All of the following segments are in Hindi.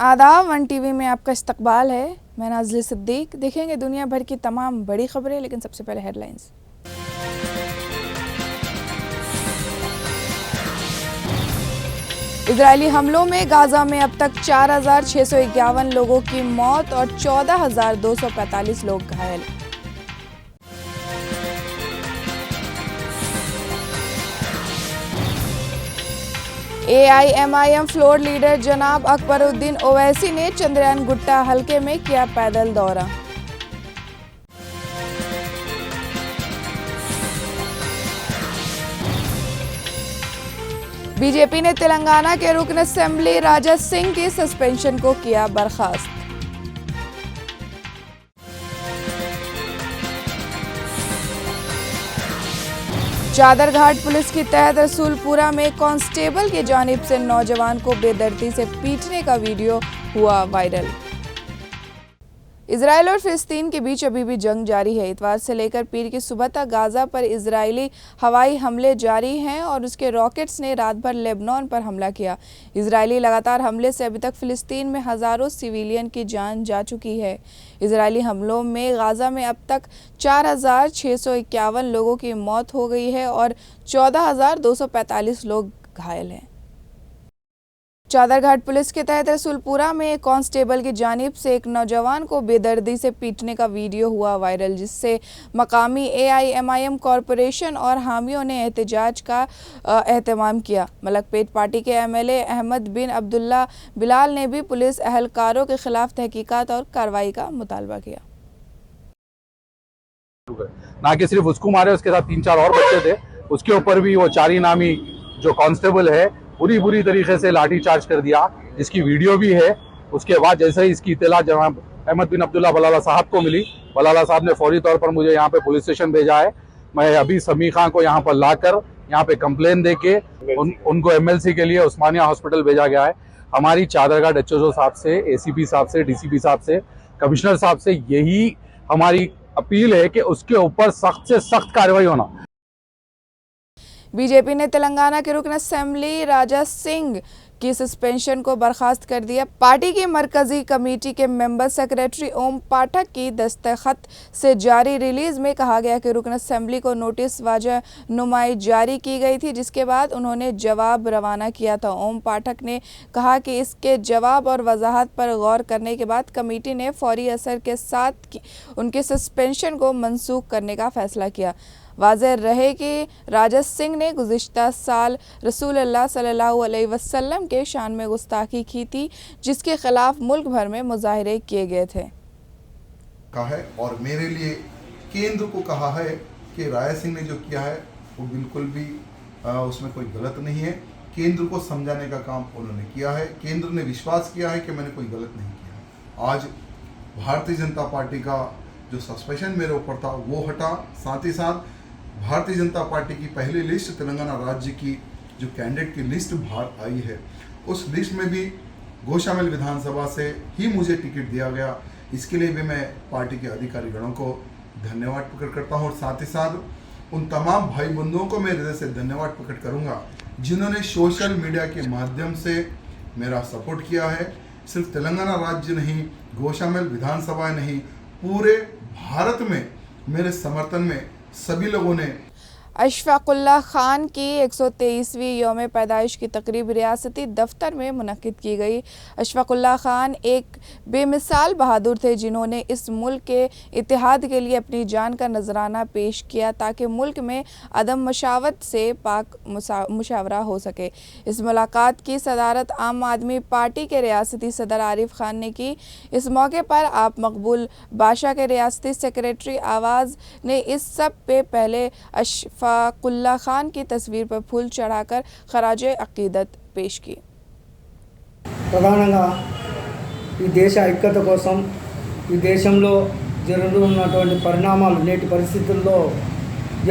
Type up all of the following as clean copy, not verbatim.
आदाब, वन टीवी में आपका इस्तकबाल है। मैं नाज़िल सिद्दीक। देखेंगे दुनिया भर की तमाम बड़ी खबरें, लेकिन सबसे पहले हेडलाइंस। इजरायली हमलों में गाजा में अब तक 4,651 लोगों की मौत और 14,245 लोग घायल। AIMIM फ्लोर लीडर जनाब अकबरुद्दीन ओवैसी ने चंद्रयान गुट्टा हलके में किया पैदल दौरा। बीजेपी ने तेलंगाना के रुकन असेंबली राजा सिंह की सस्पेंशन को किया बर्खास्त। चादरघाट पुलिस की तहत रसूलपुरा में कांस्टेबल की जानिब से नौजवान को बेदर्दी से पीटने का वीडियो हुआ वायरल। इजराइल और फिलिस्तीन के बीच अभी भी जंग जारी है। इतवार से लेकर पीर की सुबह तक गाजा पर इजरायली हवाई हमले जारी हैं और उसके रॉकेट्स ने रात भर लेबनान पर हमला किया। इजरायली लगातार हमले से अभी तक फिलिस्तीन में हजारों सिविलियन की जान जा चुकी है। इजरायली हमलों में गाजा में अब तक 4,651 लोगों की मौत हो गई है और 14,245 लोग घायल हैं। चादरघाट पुलिस के तहत रसूलपुरा में एक कांस्टेबल की जानिब से एक नौजवान को बेदर्दी से पीटने का वीडियो हुआ वायरल, जिससे मकामी AIMIM कॉरपोरेशन और हामियों ने एहतजाज का एहतमाम किया। मलकपेट पार्टी के MLA अहमद बिन अब्दुल्ला बिलाल ने भी पुलिस अहलकारों के खिलाफ तहकीकात और कार्रवाई का मुतालबा किया। ना कि सिर्फ उसको मारे, उसके साथ 3-4 और बच्चे थे, उसके ऊपर भी वो चारी नामी जो कांस्टेबल है बुरी तरीके से लाठी चार्ज कर दिया, जिसकी वीडियो भी है। उसके बाद जैसे ही इसकी इत्तला जनाब अहमद बिन अब्दुल्ला बलाला साहब को मिली, बलाला साहब ने फौरी तौर पर मुझे यहाँ पे पुलिस स्टेशन भेजा है। मैं अभी समी खां को यहाँ पर लाकर यहाँ पे कंप्लेन देके उनको MLC के लिए उस्मानिया हॉस्पिटल भेजा गया है। हमारी चादरघाट HOO साहब से, ACP साहब से, DCP साहब से, कमिश्नर साहब से यही हमारी अपील है कि उसके ऊपर सख्त से सख्त कार्रवाई होना। बीजेपी ने तेलंगाना के रुकन असेंबली राजा सिंह की सस्पेंशन को बर्खास्त कर दिया। पार्टी की मरकजी कमेटी के मेंबर सेक्रेटरी ओम पाठक की दस्तखत से जारी रिलीज में कहा गया कि रुकन असेंबली को नोटिस वाजह नुमाई जारी की गई थी, जिसके बाद उन्होंने जवाब रवाना किया था। ओम पाठक ने कहा कि इसके जवाब और वजाहत पर गौर करने के बाद कमेटी ने फौरी असर के साथ उनके सस्पेंशन को मनसूख करने का फैसला किया। वाज़ेह रहे कि राजा सिंह ने गुज़िश्ता साल रसूलुल्लाह सल्लल्लाहु अलैहि वसल्लम के शान में गुस्ताखी की थी, जिसके खिलाफ मुल्क भर में मुजाहरे किए गए थे। कहा है और मेरे लिए केंद्र को कहा है कि राजा सिंह ने जो किया है वो बिल्कुल भी उसमें कोई गलत नहीं है। केंद्र को समझाने का काम उन्होंने किया है। केंद्र ने विश्वास किया है कि मैंने कोई गलत नहीं किया। आज भारतीय जनता पार्टी का जो सस्पेंशन मेरे ऊपर था वो हटा। साथ ही साथ भारतीय जनता पार्टी की पहली लिस्ट तेलंगाना राज्य की जो कैंडिडेट की लिस्ट बाहर आई है, उस लिस्ट में भी गोशामल विधानसभा से ही मुझे टिकट दिया गया। इसके लिए भी मैं पार्टी के अधिकारी गणों को धन्यवाद प्रकट करता हूँ और साथ ही साथ उन तमाम भाई बंधुओं को मैं हृदय से धन्यवाद प्रकट करूँगा जिन्होंने सोशल मीडिया के माध्यम से मेरा सपोर्ट किया है। सिर्फ तेलंगाना राज्य नहीं, गोशामल विधानसभा नहीं, पूरे भारत में मेरे समर्थन में सभी लोगों ने। अशफाकुल्लाह खान की 123वीं यौम पैदाइश की तकरीब रियासती दफ्तर में मुनक्किद की गई। अशफाकुल्लाह खान एक बेमिसाल बहादुर थे, जिन्होंने इस मुल्क के इत्तेहाद के लिए अपनी जान का नजराना पेश किया ताकि मुल्क में अदम मशावत से पाक मुशावरा हो सके। इस मुलाकात की सदारत आम आदमी पार्टी के रियासती सदर आरिफ खान ने की। इस मौके पर आप मकबूल बादशाह के रियासती सेक्रेटरी आवाज़ ने इस सब पे पहले अशफाकुल्लाह खान की तस्वीर पर फूल चढ़ाकर खराज अकीदत पेश की। ప్రధానంగా ఈ దేశ ఐక్యత కోసం ఈ దేశంలో జరుగుతున్నటువంటి పరిణామాలు నేటి పరిస్థితుల్లో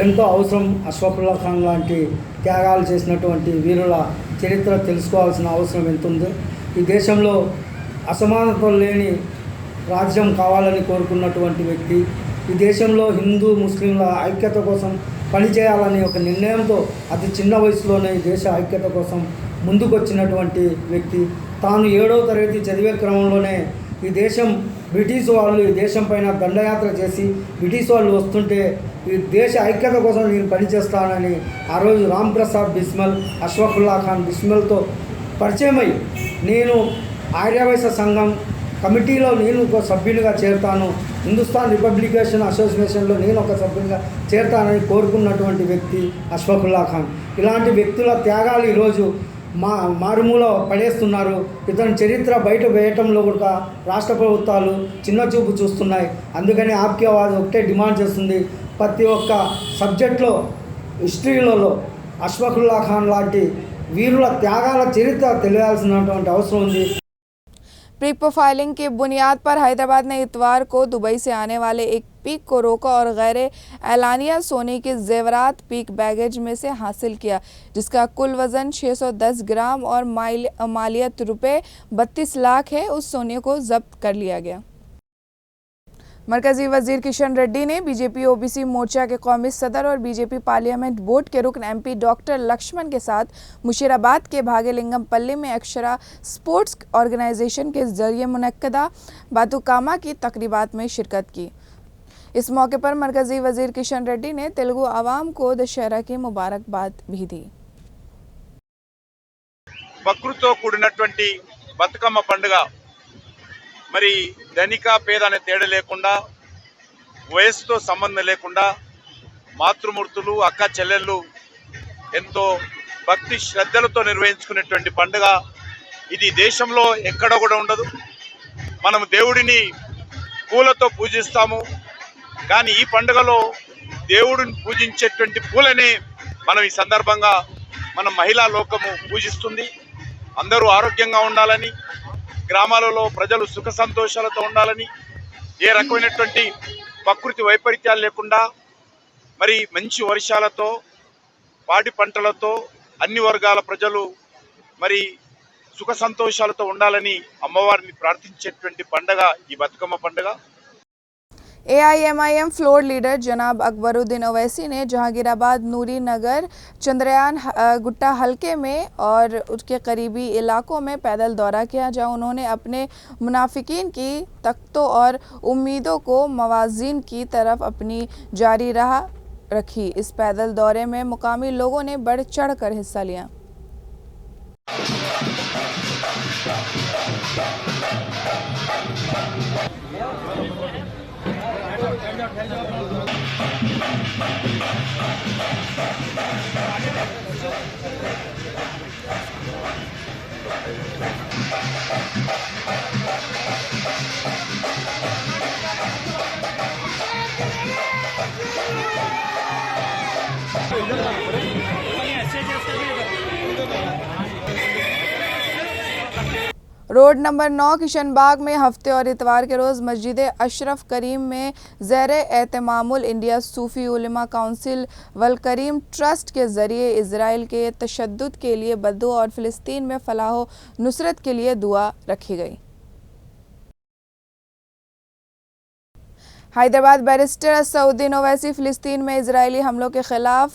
ఎంతో అవసరం. అష్ఫాకుల్లా ఖాన్ లాంటి త్యాగాలు చేసినటువంటి వీరుల చరిత్ర తెలుసుకోవాల్సిన అవసరం ఎంత ఉంది. ఈ దేశంలో అసమానతలు లేని రాజ్యం కావాలని కోరుకున్నటువంటి వ్యక్తి. ఈ దేశంలో హిందూ ముస్లింల ఐక్యత కోసం పనిచేయాలని ఒక నిర్ణయంతో అతి చిన్న వయసులోనే ఈ దేశ ఐక్యత కోసం ముందుకొచ్చినటువంటి వ్యక్తి. తాను 7వ తరగతి చదివే క్రమంలోనే ఈ దేశం బ్రిటిష్ వాళ్ళు ఈ దేశం పైన దండయాత్ర చేసి బ్రిటిష్ వాళ్ళు వస్తుంటే ఈ దేశ ఐక్యత కోసం నేను పనిచేస్తానని ఆ రోజు రామ్ ప్రసాద్ బిస్మిల్, అష్ఫాకుల్లా ఖాన్ బిస్మిల్తో పరిచయమై నేను ఆర్యవైశ్య సంఘం కమిటీలో నేను ఒక సభ్యునిగా చేరుతాను, హిందుస్థాన్ రిపబ్లికేషన్ అసోసియేషన్లో నేను ఒక సభ్యునిగా చేరుతానని కోరుకున్నటువంటి వ్యక్తి అష్ఫాకుల్లా ఖాన్. ఇలాంటి వ్యక్తుల త్యాగాలు ఈరోజు మారుమూల పడేస్తున్నారు. ఇతని చరిత్ర బయట వేయటంలో కూడా రాష్ట్ర ప్రభుత్వాలు చిన్నచూపు చూస్తున్నాయి. అందుకని ఆప్కి ఆవాజ్ ఒకటే డిమాండ్ చేస్తుంది, ప్రతి ఒక్క సబ్జెక్ట్లో హిస్టరీలలో అష్ఫాకుల్లా ఖాన్ లాంటి వీరుల త్యాగాల చరిత్ర తెలియాల్సినటువంటి అవసరం ఉంది. प्री प्रोफाइलिंग की बुनियाद पर हैदराबाद ने इतवार को दुबई से आने वाले एक पीक को रोका और गैर एलानिया सोने के जेवरात पीक बैगेज में से हासिल किया, जिसका कुल वज़न 610 ग्राम और मालियत रुपए 32 लाख है। उस सोने को जब्त कर लिया गया। मरकजी वजीर किशन रेड्डी ने बीजेपी ओबीसी मोर्चा के कौमी सदर और बीजेपी पार्लियामेंट बोर्ड के रुकन एमपी डॉक्टर लक्ष्मण के साथ मुशीराबाद के भागेलिंगमपल्ली में अक्षरा स्पोर्ट्स ऑर्गेनाइजेशन के जरिए मुनक्कदा बातुकामा की तकरीबात में शिरकत की। इस मौके पर मरकजी वजीर किशन रेड्डी ने तेलुगु आवाम को दशहरा की मुबारकबाद भी दी। ప్రకృతితో కూడినటువంటి బతుకమ్మ పండుగ మరి ధనిక పేద అనే తేడా లేకుండా, వయసుతో సంబంధం లేకుండా మాతృమూర్తులు, అక్క చెల్లెళ్ళు ఎంతో భక్తి శ్రద్ధలతో నిర్వహించుకునేటువంటి పండుగ ఇది. దేశంలో ఎక్కడ కూడా ఉండదు. మనం దేవుడిని పూలతో పూజిస్తాము, కానీ ఈ పండుగలో దేవుడిని పూజించేటువంటి పూలనే మనం ఈ సందర్భంగా మన మహిళా లోకము పూజిస్తుంది. అందరూ ఆరోగ్యంగా ఉండాలని, గ్రామాలలో ప్రజలు సుఖ సంతోషాలతో ఉండాలని, ఏ రకమైనటువంటి ప్రకృతి వైపరీత్యాలు లేకుండా మరి మంచి వర్షాలతో, పాడి పంటలతో అన్ని వర్గాల ప్రజలు మరి సుఖ సంతోషాలతో ఉండాలని అమ్మవారిని ప్రార్థించేటువంటి పండుగ ఈ బతుకమ్మ పండుగ। AIMIM फ्लोर लीडर जनाब अकबरुद्दीन ओवैसी ने जहांगीराबाद, नूरी नगर, चंद्रयान गुट्टा हलके में और उसके करीबी इलाकों में पैदल दौरा किया, जहां उन्होंने अपने मुनाफिकीन की तख्तों और उम्मीदों को मवाज़ीन की तरफ अपनी जारी रखी। इस पैदल दौरे में मुकामी लोगों ने बढ़ चढ़ कर हिस्सा लिया। रोड नंबर 9 किशनबाग में हफ्ते और इतवार के रोज़ मस्जिद अशरफ करीम में ज़ेरे एहतमामुल इंडिया सूफ़ी उलमा काउंसिल वल करीम ट्रस्ट के ज़रिए इज़राइल के तशद्दुद के लिए बद्दुआ और फ़िलिस्तीन में फलाह नुसरत के लिए दुआ रखी गई। हैदराबाद बैरिस्टर असउद्दीन ओवैसी फ़िलिस्तीन में इज़राइली हमलों के ख़िलाफ़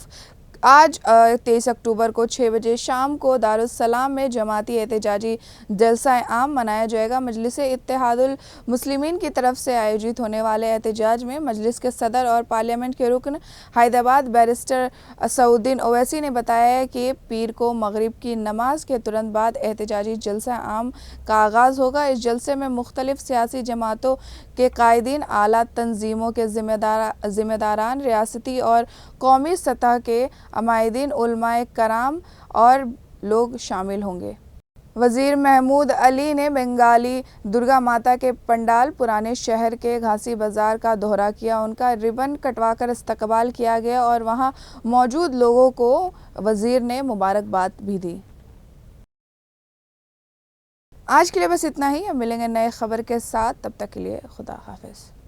आज 23 अक्टूबर को 6 बजे शाम को दारुस्सलाम में जमाती एहतजाजी जलसा आम मनाया जाएगा। मजलिस इत्तेहादुल मुस्लिमीन की तरफ से आयोजित होने वाले एहतजाज में मजलिस के सदर और पार्लियामेंट के रुकन हैदराबाद बैरिस्टर असउद्दीन ओवैसी ने बताया कि पीर को मगरिब की नमाज के तुरंत बाद एहतजाजी जलसा आम का आगाज़ होगा। इस जलसे में मुख्तलिफ सियासी जमातों के कायदीन, आला तंजीमों के ज़िम्मेदारान, रियासती और कौमी सतह के अमायदीन, उलमाए कराम और लोग शामिल होंगे। वज़ीर महमूद अली ने बंगाली दुर्गा माता के पंडाल पुराने शहर के घासी बाज़ार का दौरा किया। उनका रिबन कटवाकर इस्तकबाल किया गया और वहां मौजूद लोगों को वज़ीर ने मुबारकबाद भी दी। आज के लिए बस इतना ही। अब मिलेंगे नए खबर के साथ, तब तक के लिए खुदा हाफिज़।